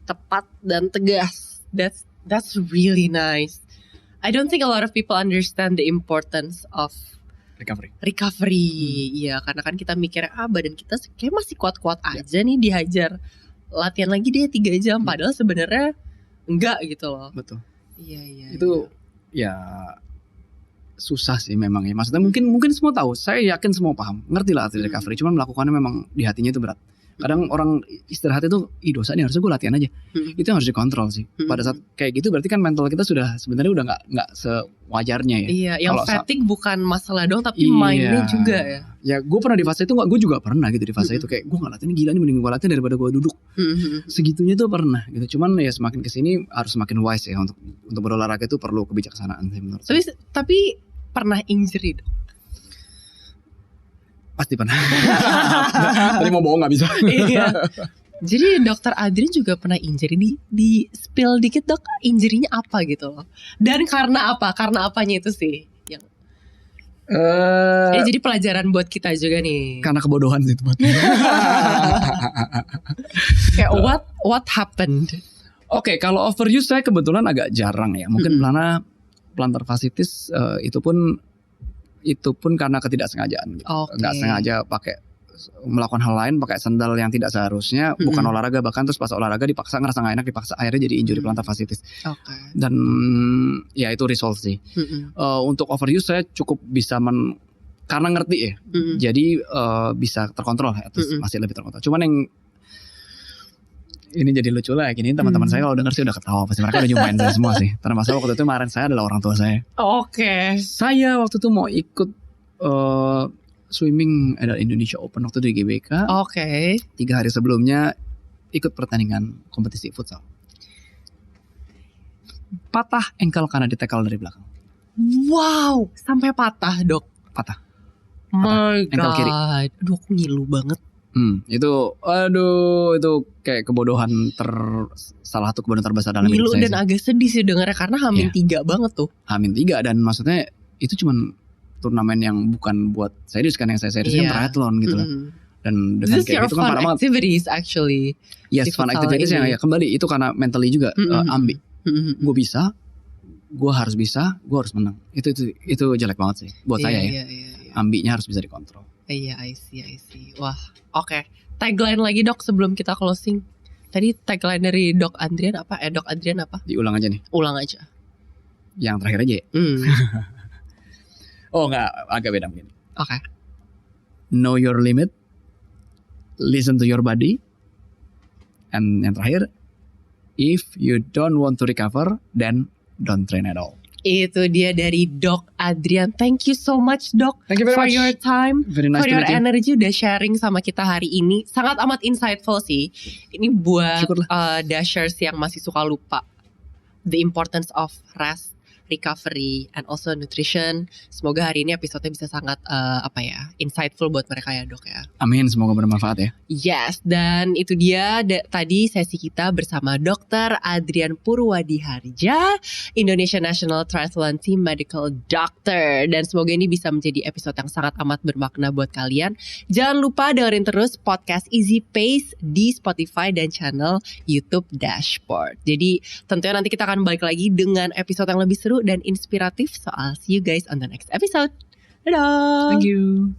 Tepat dan tegas. That's really nice. I don't think a lot of people understand the importance of recovery. Iya, karena kan kita mikirnya badan kita kayak masih kuat-kuat aja nih, dihajar latihan lagi dia 3 jam padahal sebenarnya enggak gitu loh. Betul. Iya. Itu ya susah sih memang ya. Maksudnya mungkin semua tahu. Saya yakin semua paham. Ngerti lah arti recovery. Cuman melakukannya memang di hatinya itu berat. Kadang orang istirahat itu, dosa nih, harusnya gue latihan aja. Itu yang harus dikontrol sih. Pada saat kayak gitu berarti kan mental kita sudah sebenarnya udah nggak sewajarnya ya. Iya, yang fatigue bukan masalah dong, tapi mindnya juga ya. Ya gue pernah di fase itu, gue juga pernah gitu di fase itu, kayak gue nggak latihan, gila nih, mending gue latihan daripada gue duduk. Segitunya tuh pernah gitu. Cuman ya semakin kesini harus semakin wise ya, untuk berolahraga itu perlu kebijaksanaan sih menurut saya. Tapi pernah injury dong? Pasti pernah. Tadi mau bohong gak bisa. Iya. Jadi Dokter Adrian juga pernah injury. Di spill dikit dok, injury-nya apa gitu loh. Dan karena apa? Karena apanya itu sih yang jadi pelajaran buat kita juga nih. Karena kebodohan sih teman. Kayak what happened? Oke, kalau overuse saya kebetulan agak jarang ya. Mungkin plantar fasciitis itu pun karena ketidaksengajaan gitu. Nggak sengaja melakukan hal lain, pakai sandal yang tidak seharusnya, bukan olahraga, bahkan terus pas olahraga dipaksa, ngerasa nggak enak, dipaksa, akhirnya jadi injury plantar fasciitis. Dan ya itu resolve sih. Untuk overuse saya cukup bisa karena ngerti ya, jadi bisa terkontrol ya, terus masih lebih terkontrol. Cuman yang ini jadi lucu lah gini, teman-teman saya kalau denger sih udah ketawa, pasti mereka udah nyumpain saya semua sih. Termasuk waktu itu kemarin saya adalah orang tua saya. Saya waktu itu mau ikut swimming ada Indonesia Open waktu di GBK. 3 hari sebelumnya ikut pertandingan kompetisi futsal. Patah ankle karena ditekel dari belakang. Wow, sampai patah dok? Patah. My ankle kiri. Aduh, aku ngilu banget. Itu kayak kebodohan salah satu kebodohan terbesar dalam hidup saya. Dan agak sedih sih dengarnya karena Hamin 3 banget tuh. Hamin 3 dan maksudnya itu cuman turnamen yang bukan buat serius kan, yang saya serius kan triathlon gitu lah. Dan dengan kayak gitu kan parah banget. Activities actually. Yes, fun activities yang ya kembali itu karena mentally juga ambi. Gue bisa, gue harus bisa, gue harus menang. Itu jelek banget sih buat saya ya. Ambinya harus bisa dikontrol. Iya, I see. Wah, oke. Tagline lagi dok sebelum kita closing. Tadi tagline dari Dok Adrian apa? Dok Adrian apa? Diulang aja nih. Ulang aja. Yang terakhir aja ya? Oh enggak, agak beda mungkin. Oke. Know your limit. Listen to your body. And yang terakhir, if you don't want to recover, then don't train at all. Itu dia dari Dok Adrian. Thank you so much Dok. Thank you very much. Your time, very nice for your energy, udah sharing sama kita hari ini. Sangat amat insightful sih. Ini buat dashers yang masih suka lupa the importance of rest, recovery, and also nutrition. Semoga hari ini episode-nya bisa sangat insightful buat mereka ya dok ya. Amin, semoga bermanfaat ya. Yes, dan itu dia tadi sesi kita bersama Dr. Adrian Purwadiharja, Indonesia National Triathlon Team Medical Doctor. Dan semoga ini bisa menjadi episode yang sangat amat bermakna buat kalian. Jangan lupa dengerin terus podcast Easy Pace di Spotify dan channel YouTube Dashboard. Jadi tentunya nanti kita akan balik lagi dengan episode yang lebih seru dan inspiratif. So I'll see you guys on the next episode. Dadah. Thank you.